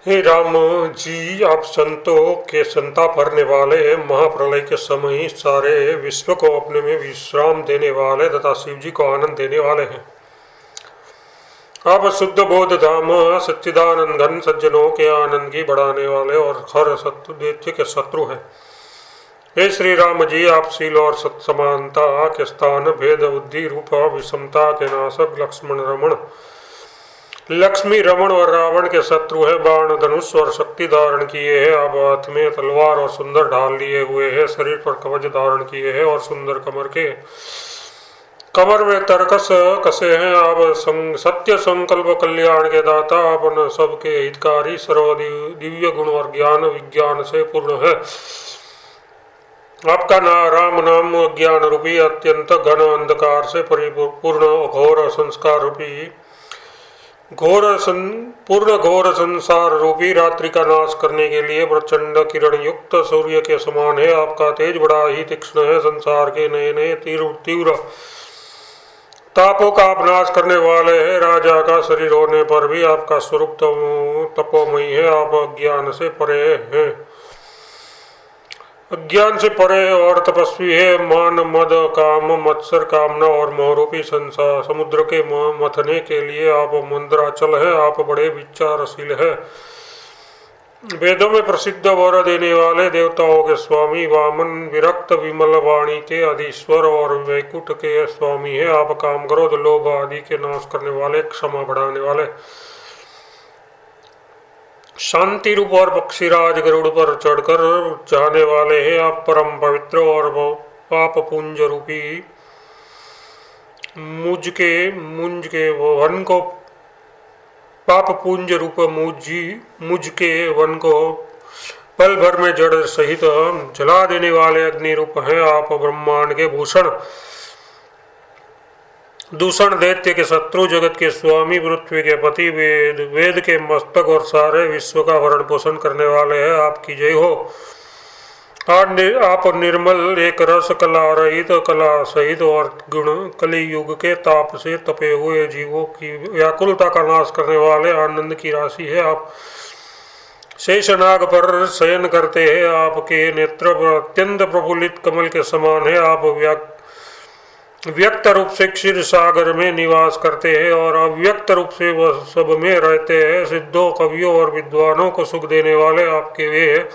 हे राम जी, आप संतों के संताप हरने वाले, महाप्रलय के समय ही सारे विश्व को अपने में विश्राम देने वाले तथा शिव जी को आनंद देने वाले हैं। आप शुद्ध बोध धाम सच्चिदानंद घन सज्जनों के आनंद की बढ़ाने वाले और हर शत्रु दैत्य के शत्रु हैं। हे श्री राम जी, आप शील और सत्समानता के स्थान, भेद बुद्धि रूप विषमता के नाशक लक्ष्मी रमण और रावण के शत्रु है। बाण धनुष और शक्ति धारण किए हैं आप, हाथ में तलवार और सुंदर ढाल लिए हुए हैं, शरीर पर कवच धारण किए हैं और सुंदर कमर में तरकस कसे हैं आप। सत्य संकल्प कल्याण के दाता, अपन सबके हितकारी, सर्व दिव्य गुण और ज्ञान विज्ञान से पूर्ण है। आपका राम नाम ज्ञान रूपी अत्यंत घन अंधकार से परिपूर्ण घोर संस्कार रूपी घोर संसार रूपी रात्रि का नाश करने के लिए प्रचंड किरण युक्त सूर्य के समान है। आपका तेज बड़ा ही तीक्ष्ण है, संसार के नए नए तीव्र तापों का आप नाश करने वाले हैं। राजा का शरीर होने पर भी आपका स्वरूप तपोमयी है। आप अज्ञान से परे हैं, अज्ञान से परे और तपस्वी है। मान मद काम मत्सर कामना और मोहरूपी संसार समुद्र के मथने के लिए आप मंदराचल है। आप बड़े विचारशील है, वेदों में प्रसिद्ध वर देने वाले, देवताओं के स्वामी, वामन विरक्त विमल वाणी के अधीश्वर और वैकुंठ के स्वामी है। आप काम क्रोध लोभ आदि के नाश करने वाले, क्षमा बढ़ाने वाले, शांति रूप और पक्षीराज गरुड़ पर चढ़कर जाने वाले हैं। आप परम पवित्र और पाप पुंज रूपी मुझ के वन को पाप पुंज रूप मुझ के वन को पल भर में जड़ सहित जला देने वाले अग्नि रूप हैं। आप ब्रह्मांड के दूषण दैत्य के शत्रु, जगत के स्वामी, पृथ्वी के पति, वेद के मस्तक और सारे विश्व का भरण पोषण करने वाले हैं। आपकी जय हो। आप निर्मल एक रस कला रहित कला सहित और गुण कली युग के ताप से तपे हुए जीवों की व्याकुलता का नाश करने वाले आनंद की राशि है। आप शेषनाग पर शयन करते हैं। आपके नेत्र अत्यंत प्रफुल्लित कमल के समान है। आप व्यक्त रूप से क्षीर सागर में निवास करते हैं और अव्यक्त रूप से वह सब में रहते हैं। सिद्धों, कवियों और विद्वानों को सुख देने वाले आपके वे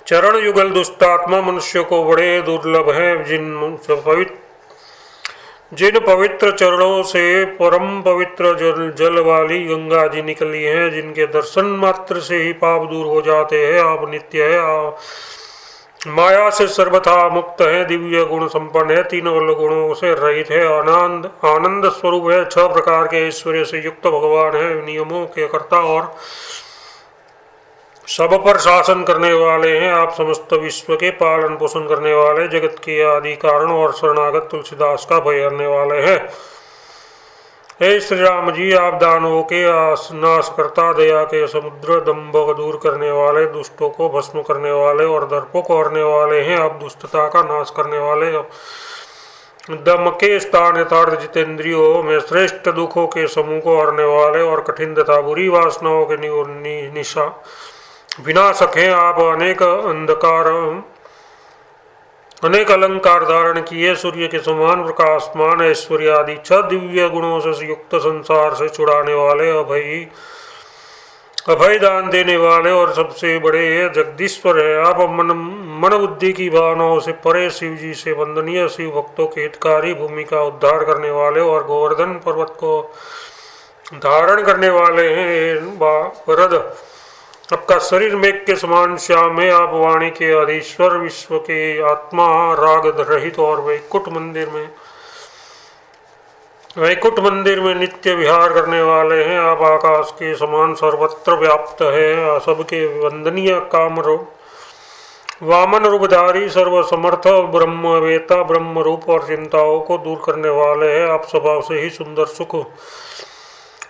चरण युगल दुष्टात्मा मनुष्य को बड़े दुर्लभ हैं। जिन पवित्र चरणों से परम पवित्र जल वाली गंगा जी निकली हैं, जिनके दर्शन मात्र से ही पाप दूर हो जाते हैं। आप नित्य है, माया से सर्वथा मुक्त है, दिव्य गुण संपन्न है, तीनों गुणों से रहित है, आनंद स्वरूप है, 6 प्रकार के ऐश्वर्य से युक्त भगवान है, नियमों के कर्ता और सब पर शासन करने वाले हैं। आप समस्त विश्व के पालन पोषण करने वाले, जगत के आदि कारण और शरणागत तुलसीदास का भय हरने वाले हैं। हे श्री राम जी, आप दानवों के नाश करता, दया के समुद्र, दंभ को दूर करने वाले, दुष्टों को भस्म करने वाले और दर्पों को हरने वाले हैं। आप दुष्टता का नाश करने वाले, दम के स्थान यथार्थ जितेंद्रियों में श्रेष्ठ दुखों के समूह को हरने वाले और कठिन तथा बुरी वासनाओं के निशा विनाशक हैं। आप अनेक अलंकार धारण किए, सूर्य के समान प्रकाशमान, ऐश्वर्य आदि 6 दिव्य गुणों से युक्त संसार से छुड़ाने वाले, अभय दान देने वाले और सबसे बड़े जगदीश्वर है। आप मन बुद्धि की भावनाओं से परे, शिव जी से वंदनीय, शिव भक्तों के हितकारी, भूमि का उद्धार करने वाले और गोवर्धन पर्वत को धारण करने वाले हैं। वरद, आपका शरीर मेघ के समान श्याम है। आप वाणी के अधीश्वर, विश्व के आत्मा, राग रहित और वैकुंठ मंदिर में नित्य विहार करने वाले हैं। आप आकाश के समान सर्वत्र व्याप्त है, सबके वंदनीय वामन रूपधारी, सर्वसमर्थ, ब्रह्मवेता, ब्रह्म रूप और चिंताओं को दूर करने वाले हैं। आप स्वभाव से ही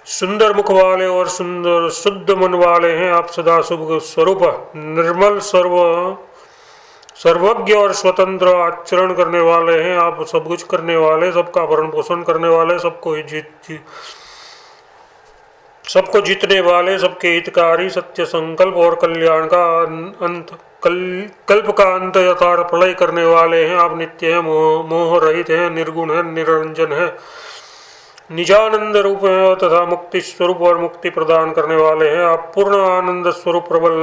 सुंदर मुख वाले और सुंदर शुद्ध मन वाले हैं। आप सदा शुभ स्वरूप, निर्मल, सर्वज्ञ और स्वतंत्र आचरण करने वाले हैं। आप सब कुछ करने वाले, सबका भरण पोषण करने वाले, सबको सबको जीतने वाले, सबके हितकारी, सत्य संकल्प और कल्याण का अंत, कल्प का अंत यथार्थ प्रलय करने वाले हैं आप। नित्य है, मोह रहित है, निर्गुण है, निरंजन है, निजानंद रूप है तथा मुक्ति स्वरूप और मुक्ति प्रदान करने वाले हैं आप। पूर्ण आनंद स्वरूप, प्रबल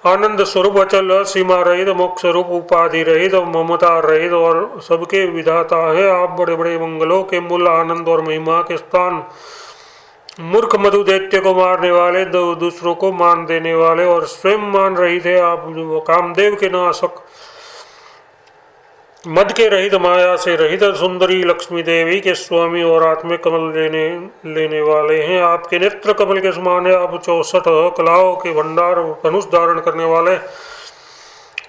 आनंद स्वरूप, अचल, सीमा रहित, मोक्ष स्वरूप, उपाधि रहित, ममता रहित और सबके विधाता है आप। बड़े बड़े मंगलों के मूल, आनंद और महिमा के स्थान, मूर्ख मधु दैत्य को मारने वाले, दूसरों को मान देने वाले और स्वयं मान रहित है आप। कामदेव के नाशक, मद के रहित, माया से रहित, सुंदरी लक्ष्मी देवी के स्वामी और आत्म कमल लेने वाले हैं। आपके नेत्र कमल के समान है आप। 64 कलाओं के भंडार, धनुष धारण करने वाले,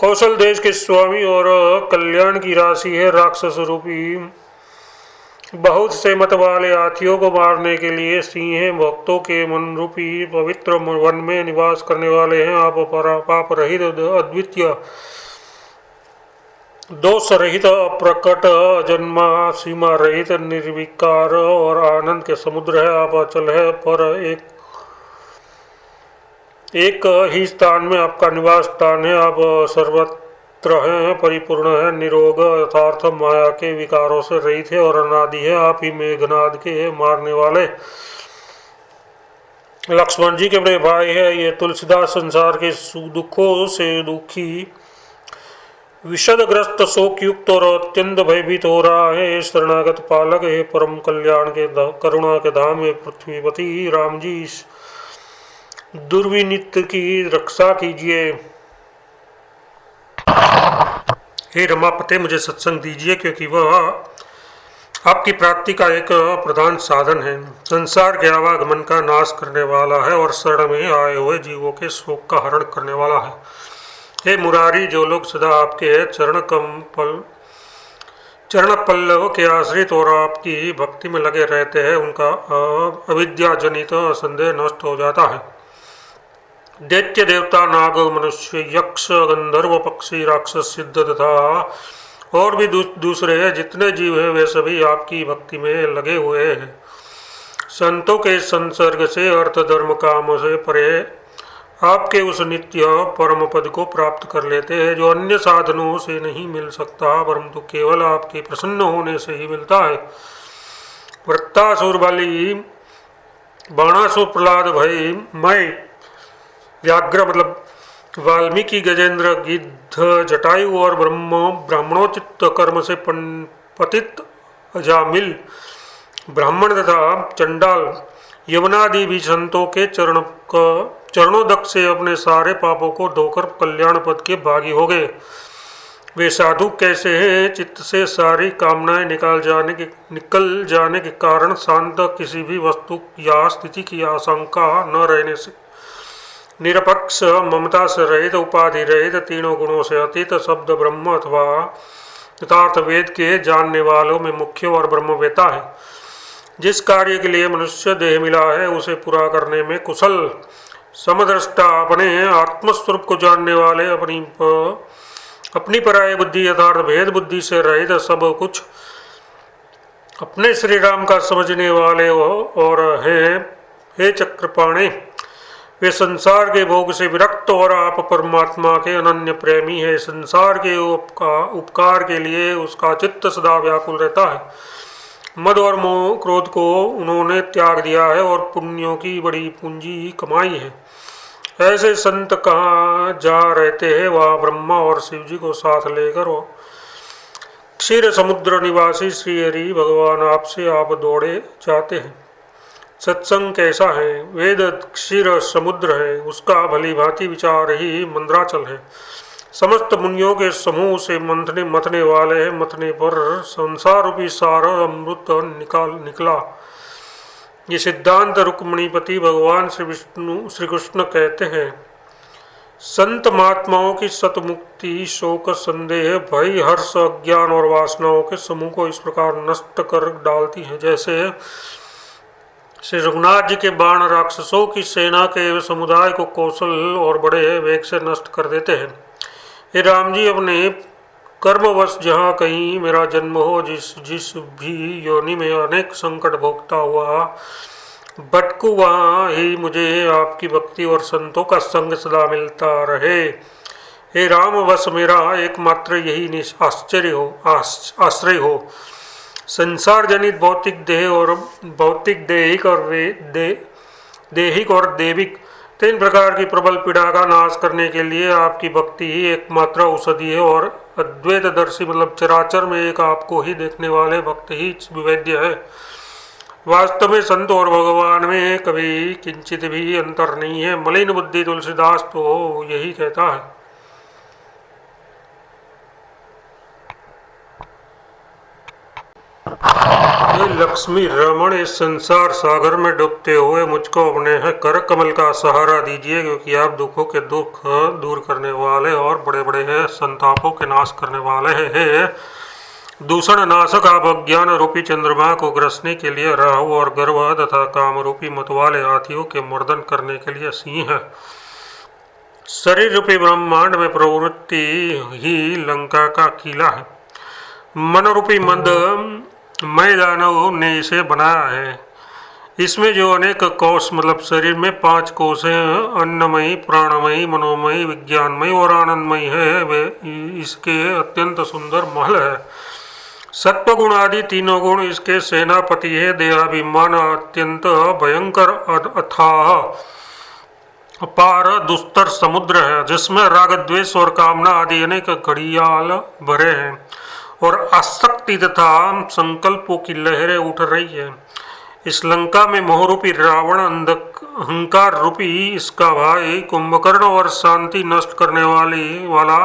कौशल देश के स्वामी और कल्याण की राशि है। राक्षस रूपी बहुत से मत वाले हाथियों को मारने के लिए सिंह, भक्तों के मन रूपी पवित्र वन में निवास करने वाले हैं आप। पाप रहित, अद्वितीय, दोष रहित, प्रकट, जन्मा, सीमा रहित, निर्विकार और आनंद के समुद्र है आप। अचल है, पर एक ही स्थान में आपका निवास स्थान है आप। सर्वत्र हैं, परिपूर्ण है, निरोग, यथार्थ, माया के विकारों से रहित है और अनादि है। आप ही मेघनाद के मारने वाले लक्ष्मण जी के बड़े भाई है। ये तुलसीदास संसार के दुखों से दुखी, विषदग्रस्त, शोक युक्त और अत्यंत भयभीत हो रहा है। शरणागत पालक है, परम कल्याण के करुणा के धाम है पृथ्वीपति राम जी, दुर्विनीत की रक्षा कीजिए। हे रमापते, मुझे सत्संग दीजिए, क्योंकि वह आपकी प्राप्ति का एक प्रधान साधन है। संसार के आवागमन का नाश करने वाला है और शरण में आए हुए जीवों के शोक का हरण करने वाला है। हे मुरारी, जो लोग सदा आपके चरण पल्लव के आश्रित और आपकी भक्ति में लगे रहते हैं, उनका अविद्या जनित संदेह नष्ट हो जाता है। दैत्य, देवता, नाग, मनुष्य, यक्ष, गंधर्व, पक्षी, राक्षस, सिद्ध तथा और भी दूसरे जितने जीव हैं, वे सभी आपकी भक्ति में लगे हुए हैं। संतों के संसर्ग से, अर्थ, धर्म, काम से परे आपके उस नित्य परम पद को प्राप्त कर लेते हैं, जो अन्य साधनों से नहीं मिल सकता, परंतु केवल आपके प्रसन्न होने से ही मिलता है। वृत्तासुर, बाली, बाणासुर, प्रहलाद, भय, मय, व्याघ्र मतलब वाल्मीकि, गजेंद्र, गिद्ध, जटायु और ब्राह्मणोचित कर्म से पतित अजामिल, ब्राह्मण तथा चंडाल, यवनादि भी संतों के चरणोदक से अपने सारे पापों को धोकर कल्याण पद के भागी हो गए। वे साधु कैसे हैं? चित्त से सारी कामनाएं निकल जाने के कारण शांत, किसी भी वस्तु या स्थिति की आशंका न रहने से, निरपक्ष, ममता से रहित, उपाधि रहित, तीनों गुणों से अतीत, शब्द ब्रह्म अथवा यथार्थ वेद के जानने वालों में मुख्य और ब्रह्मवेता है। जिस कार्य के लिए मनुष्य देह मिला है, उसे पूरा करने में कुशल, समदृष्टा, अपने आत्मस्वरूप को जानने वाले, अपनी पराय बुद्धि यथार्थ भेद बुद्धि से रहित, सब कुछ अपने श्री राम का समझने वाले और हे चक्रपाणे, वे संसार के भोग से विरक्त और आप परमात्मा के अनन्य प्रेमी है। संसार के उपकार के लिए उसका चित्त सदा व्याकुल रहता है। मद और मोह, क्रोध को उन्होंने त्याग दिया है और पुण्यों की बड़ी पूंजी कमाई है। ऐसे संत कहाँ जा रहते हैं? वह ब्रह्मा और शिव जी को साथ लेकर वो क्षीर समुद्र निवासी श्री हरि भगवान आपसे आप दौड़े जाते हैं। सत्संग कैसा है? वेद क्षीर समुद्र है, उसका भली भांति विचार ही मंद्राचल है। समस्त मुनियों के समूह से मथने वाले हैं, मथने पर संसार रूपी सार अमृत निकला। ये सिद्धांत रुक्मणीपति भगवान श्री कृष्ण कहते हैं। संत महात्माओं की सतमुक्ति, शोक, संदेह, भय, हर्ष, अज्ञान और वासनाओं के समूह को इस प्रकार नष्ट कर डालती है, जैसे श्री रघुनाथ जी के बाण राक्षसों की सेना के समुदाय को कौशल और बड़े वेग से नष्ट कर देते हैं। हे राम जी, अपने कर्मवश जहाँ कहीं मेरा जन्म हो, जिस भी योनि में अनेक संकट भोगता हुआ भटकूं वहाँ ही मुझे आपकी भक्ति और संतों का संग सदा मिलता रहे। हे राम, बस मेरा एकमात्र यही आश्रय हो। संसार जनित भौतिक देह और भौतिक देहिक और देहिक और देविक तीन प्रकार की प्रबल पीड़ा का नाश करने के लिए आपकी भक्ति ही एकमात्र औषधि है। और अद्वैतदर्शी मतलब चराचर में एक आपको ही देखने वाले भक्त ही विवेद्य है। वास्तव में संत और भगवान में कभी किंचित भी अंतर नहीं है। मलिन बुद्धि तुलसीदास तो यही कहता है। ये लक्ष्मी रमण, इस संसार सागर में डूबते हुए मुझको अपने कर कमल का सहारा दीजिए, क्योंकि आप दुखों के दुख दूर करने वाले और बड़े बड़े हैं, संतापों के नाश करने वाले हैं। दूषण नाशक आप अज्ञान रूपी चंद्रमा को ग्रसने के लिए राहु और गर्व तथा काम रूपी मतवाले हाथियों के मर्दन करने के लिए सिंह है। शरीर रूपी ब्रह्मांड में प्रवृत्ति ही लंका का किला है। मन रूपी मंद मैं दानव ने इसे बनाया है। इसमें जो अनेक कोष मतलब शरीर में 5 कोष हैं, अन्नमयी, प्राणमयी, मनोमयी, विज्ञानमयी और आनंदमयी है, वे इसके अत्यंत सुंदर महल है। सत्व गुण आदि तीनों गुण इसके सेनापति है। देहाभिमान अत्यंत भयंकर अथाह अपार दुस्तर समुद्र है, जिसमें राग द्वेष और कामना आदि अनेक घड़ियाल भरे हैं और आसक्ति तथा संकल्पों की लहरें उठ रही है। इस लंका में मोहरूपी रावण अहंकार रूपी इसका भाई कुंभकर्ण और शांति नष्ट करने वाला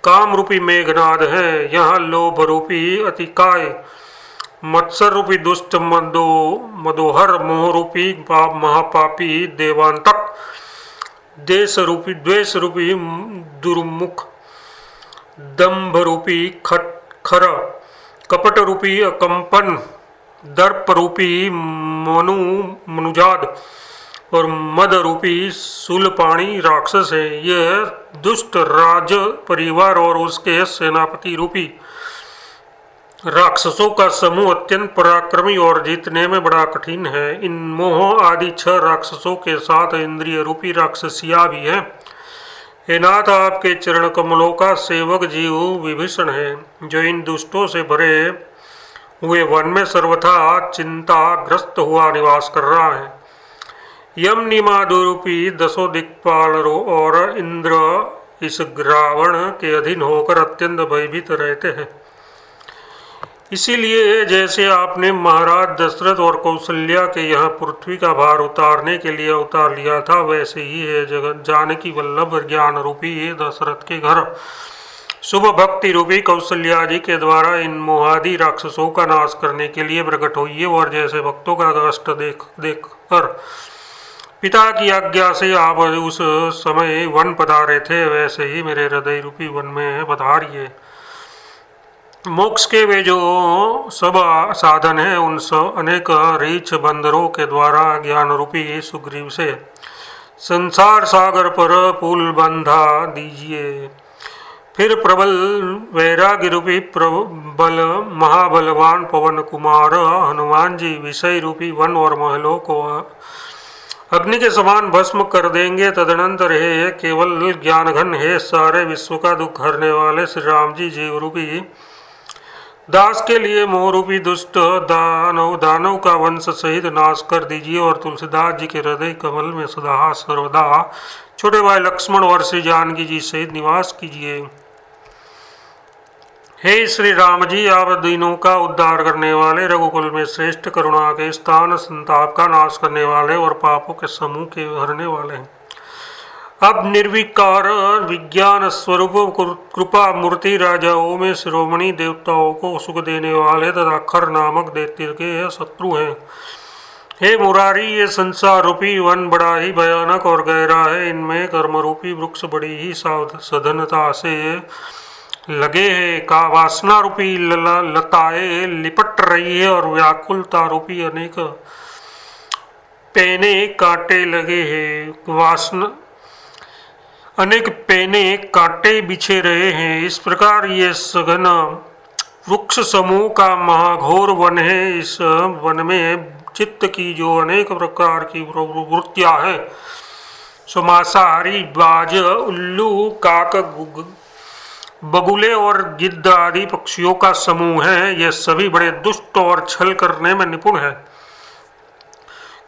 काम रूपी मेघनाद है। यहाँ लोभ रूपी अतिकाय, मत्सर रूपी दुष्ट मदोहर, मोह रूपी महापापी देवांतक, द्वेष रूपी दुर्मुख, दंभ रूपी खर, कपट रूपी अकंपन, दर्प रूपी मनुजाद और मद रूपी शूलपाणी राक्षस है। यह दुष्ट राज परिवार और उसके सेनापति रूपी राक्षसों का समूह अत्यंत पराक्रमी और जीतने में बड़ा कठिन है। इन मोह आदि 6 राक्षसों के साथ इंद्रिय रूपी राक्षसिया भी है। हे नाथ, आपके चरण कमलों का सेवक जीव विभीषण है, जो इन दुष्टों से भरे हुए वन में सर्वथा चिंताग्रस्त हुआ निवास कर रहा है। यम निमादुरूपी 10 दिक्पालरों और इंद्र इस रावण के अधीन होकर अत्यंत भयभीत रहते हैं। इसीलिए जैसे आपने महाराज दशरथ और कौशल्या के यहाँ पृथ्वी का भार उतारने के लिए उतार लिया था, वैसे ही है जगत जानकी वल्लभ ज्ञान रूपी ये दशरथ के घर शुभ भक्ति रूपी कौशल्या जी के द्वारा इन मोहादि राक्षसों का नाश करने के लिए प्रकट हुई है। और जैसे भक्तों का कष्ट देख कर पिता की आज्ञा से आप उस समय वन पधारे थे, वैसे ही मेरे हृदय रूपी वन में पधारिए। मोक्ष के वे जो सब साधन है, उन सब अनेक रीछ बंदरों के द्वारा ज्ञान रूपी सुग्रीव से संसार सागर पर पुल बंधा दीजिए। फिर प्रबल वैराग्य रूपी प्रबल महाबलवान पवन कुमार हनुमान जी विषय रूपी वन और महलों को अग्नि के समान भस्म कर देंगे। तदनंतर हे केवल ज्ञान घन है सारे विश्व का दुख हरने वाले श्री राम जी जीव रूपी दास के लिए मोह रूपी दुष्ट दानव का वंश सहित नाश कर दीजिए। और तुलसीदास जी के हृदय कमल में सदा सर्वदा छोटे भाई लक्ष्मण और श्री जानकी जी सहित निवास कीजिए। हे श्री राम जी, आप दीनों का उद्धार करने वाले, रघुकुल में श्रेष्ठ, करुणा के स्थान, संताप का नाश करने वाले और पापों के समूह के हरने वाले हैं। अब निर्विकार विज्ञान स्वरूप कृपा मूर्ति राजाओं में शिरोमणि देवताओं को सुख देने वाले तथा खर नामक दैत्य के शत्रु हैं। हे मुरारी, ये संसार रूपी वन बड़ा ही भयानक और गहरा है। इनमें कर्म रूपी वृक्ष बड़ी ही सावधानता से लगे हैं। का वासना रूपी लताएं लिपट रही है और व्याकुलता रूपी अनेक पेने कांटे लगे हैं। अनेक पेने कांटे बिछे रहे हैं। इस प्रकार ये सघन वृक्ष समूह का महाघोर वन है। इस वन में चित्त की जो अनेक प्रकार की वृत्तियां हैं, सो मांसाहारी, बाज, उल्लू, काक, बगुले और गिद्ध आदि पक्षियों का समूह है। ये सभी बड़े दुष्ट और छल करने में निपुण है।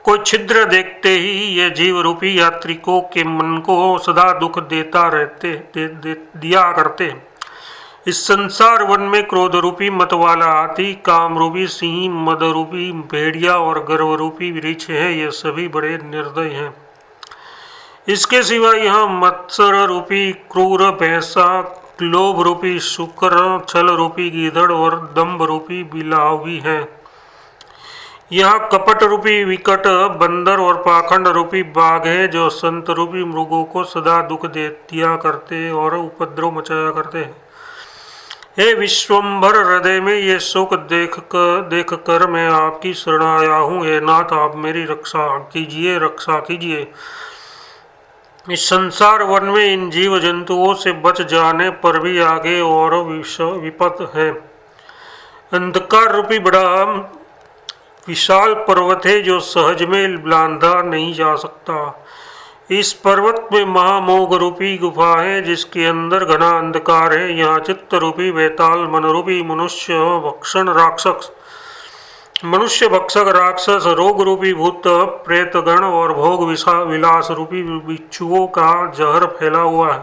कोई छिद्र देखते ही ये जीव रूपी यात्रिकों के मन को सदा दुख देता रहते दिया करते। इस संसार वन में क्रोध रूपी मत वाला हाथी, काम रूपी सिंह, मद रूपी भेड़िया और गर्व रूपी वृक्ष है। ये सभी बड़े निर्दय हैं। इसके सिवा यहाँ मत्सर रूपी क्रूर भैंसा, लोभ रूपी शुक्र, छल रूपी गीदड़ और दम्भ रूपी बिलाव भी है। यहाँ कपट रूपी विकट बंदर और पाखंड रूपी बाघ है, जो संत रूपी मृगों को सदा दुख दिया करते और उपद्रव मचाया करते हैं। हे विश्वम्भर, हृदय में ये शोक देख कर मैं आपकी शरण आया हूँ। हे नाथ, आप मेरी रक्षा कीजिए, रक्षा कीजिए। इस संसार वन में इन जीव जंतुओं से बच जाने पर भी आगे और विपद है। अंधकार रूपी बड़ा विशाल पर्वत है, जो सहज में लांघा नहीं जा सकता। इस पर्वत में महामोग रूपी गुफा है, जिसके अंदर घना अंधकार है। यहाँ चित्त रूपी बेताल, मन रूपी मनुष्य भक्षक राक्षस, रोग रूपी भूत प्रेतगण और भोग विलास रूपी बिच्छुओं का जहर फैला हुआ है।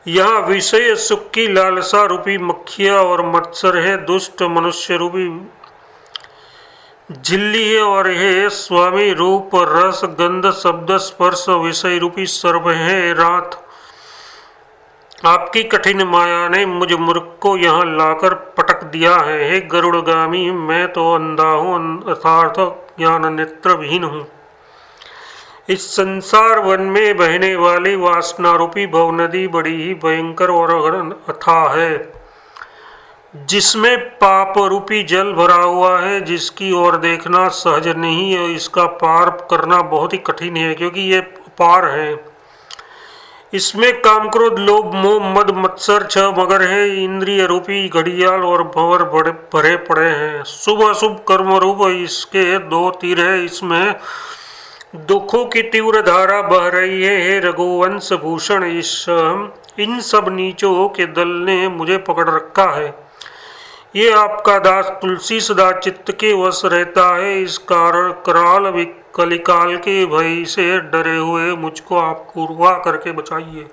यहाँ विषय सुख की लालसा रूपी मक्खियाँ और मत्सर है। दुष्ट मनुष्य रूपी झिल्ली है और हे स्वामी रूप, रस, गंध, शब्द, स्पर्श विषय रूपी सर्प है। रात आपकी कठिन माया ने मुझ मूर्ख को यहाँ लाकर पटक दिया है। हे गरुड़गामी, मैं तो अंधा हूँ अर्थात ज्ञान नेत्र विहीन हूँ। इस संसार वन में बहने वाली वासना रूपी भव नदी बड़ी ही भयंकर और अथाह है, जिसमें पाप रूपी जल भरा हुआ है, जिसकी ओर देखना सहज नहीं है। इसका पार करना बहुत ही कठिन है, क्योंकि ये पार है। इसमें काम, क्रोध, लोभ, मोह, मद, मत्सर, छह मगर है। इंद्रिय रूपी घड़ियाल और भंवर भरे पड़े हैं। शुभ अशुभ कर्म रूप इसके 2 तीर है। इसमें दुखों की तीव्र धारा बह रही है। हे रघुवंश भूषण, इन सब नीचों के दल ने मुझे पकड़ रखा है। ये आपका दास तुलसी सदा चित्त के वश रहता है। इस कराल कलिकाल के भय से डरे हुए मुझको आप कृपा करके बचाइए।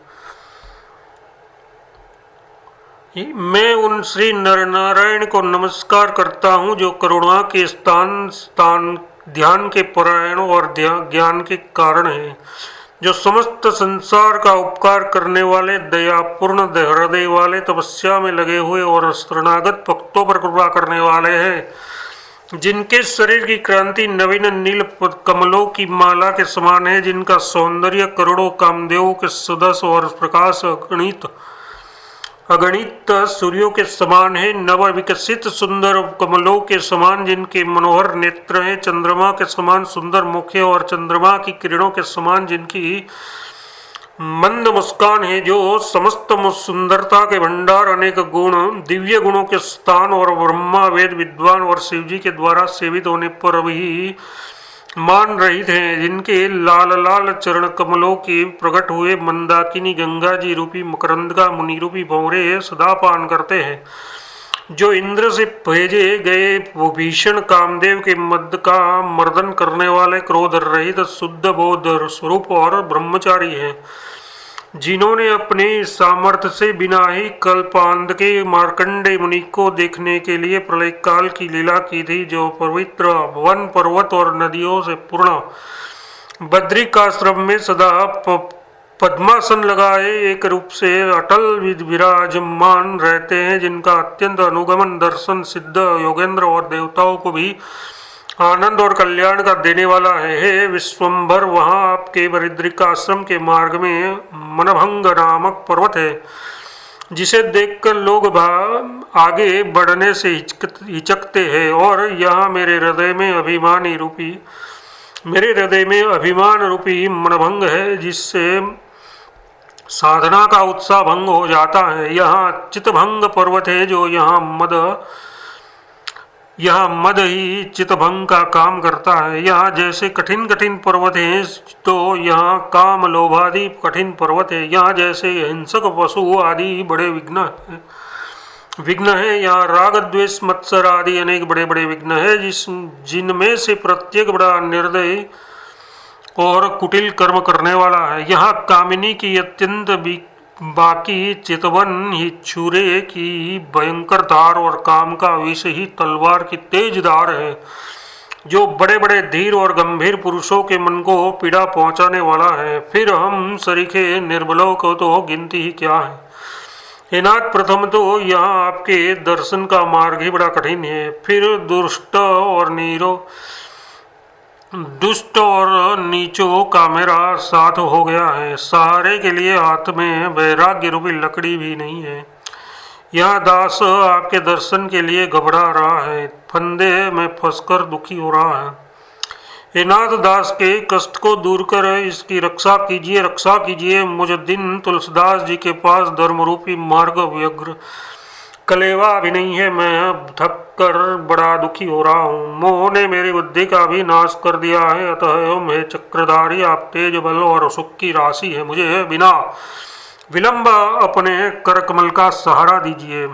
मैं उन श्री नर नारायण को नमस्कार करता हूँ, जो करुणा के स्थान ध्यान के परायण और ज्ञान के कारण हैं, जो समस्त संसार का उपकार करने वाले, दयापूर्ण हृदय वाले, तपस्या में लगे हुए और शरणागत भक्तों पर कृपा करने वाले हैं, जिनके शरीर की क्रांति नवीन नील कमलों की माला के समान है, जिनका सौंदर्य करोड़ों कामदेवों के सदस्य और प्रकाश अगणित सूर्यों के समान है, नव विकसित सुंदर कमलों के समान जिनके मनोहर नेत्र हैं, चंद्रमा के समान सुंदर मुख है और चंद्रमा की किरणों के समान जिनकी मंद मुस्कान है, जो समस्त सुंदरता के भंडार, अनेक गुण, दिव्य गुणों के स्थान और ब्रह्मा वेद विद्वान और शिवजी के द्वारा सेवित होने पर भी मान रहित हैं, जिनके लाल लाल चरण कमलों के प्रकट हुए मंदाकिनी गंगा जी रूपी मकरंद का मुनि रूपी भंवरे सदा पान करते हैं, जो इंद्र से भेजे गए वो भीषण कामदेव के मद का मर्दन करने वाले क्रोध रहित शुद्ध बोध स्वरूप और ब्रह्मचारी हैं, जिन्होंने अपने सामर्थ्य से बिना ही कल्पांत के मार्कंडे मुनि को देखने के लिए प्रलय काल की लीला की थी, जो पवित्र वन पर्वत और नदियों से पूर्ण बद्रिकाश्रम में सदा पद्मासन लगाए एक रूप से अटल विराजमान रहते हैं, जिनका अत्यंत अनुगमन दर्शन सिद्ध योगेंद्र और देवताओं को भी आनंद और कल्याण का देने वाला है। हे विश्वम्भर, वहाँ आपके बद्रिकाश्रम के मार्ग में मनभंग नामक पर्वत है, जिसे देखकर लोग आगे बढ़ने से हिचकते हैं, और यहाँ मेरे हृदय में अभिमान रूपी मनभंग है, जिससे साधना का उत्साह भंग हो जाता है। यहाँ चितभंग पर्वत है, जो यहाँ यहाँ मद ही चितभंग का काम करता है। यहाँ जैसे कठिन कठिन पर्वत हैं तो यहाँ काम लोभादि कठिन पर्वत है। यहाँ जैसे हिंसक पशु आदि बड़े विघ्न है। यहाँ राग द्वेष मत्सर आदि अनेक बड़े बड़े विघ्न है, जिनमें से प्रत्येक बड़ा निर्दय और कुटिल कर्म करने वाला है। यहाँ कामिनी की अत्यंत बाकी चितवन ही छुरे की भयंकर धार और काम का विष ही तलवार की तेज धार है, जो बड़े बड़े धीर और गंभीर पुरुषों के मन को पीड़ा पहुंचाने वाला है। फिर हम सरीखे निर्बलों को तो गिनती ही क्या है। हे नाथ, प्रथम तो यहाँ आपके दर्शन का मार्ग ही बड़ा कठिन है। फिर दुष्ट और नीचों का मेरा साथ हो गया है। सहारे के लिए हाथ में वैराग्य रूपी लकड़ी भी नहीं है। यह दास आपके दर्शन के लिए घबरा रहा है, फंदे में फंसकर दुखी हो रहा है। हे नाथ, दास के कष्ट को दूर कर इसकी रक्षा कीजिए। मुझ दिन तुलसीदास जी के पास धर्म रूपी मार्ग व्यग्र कलेवा भी नहीं है। मैं थक कर बड़ा दुखी हो रहा हूँ। मोह ने मेरी बुद्धि का भी नाश कर दिया है। अतः हे चक्रधारी, आप तेज बल और सुख की राशि है। मुझे बिना विलंब अपने कर कमल का सहारा दीजिए।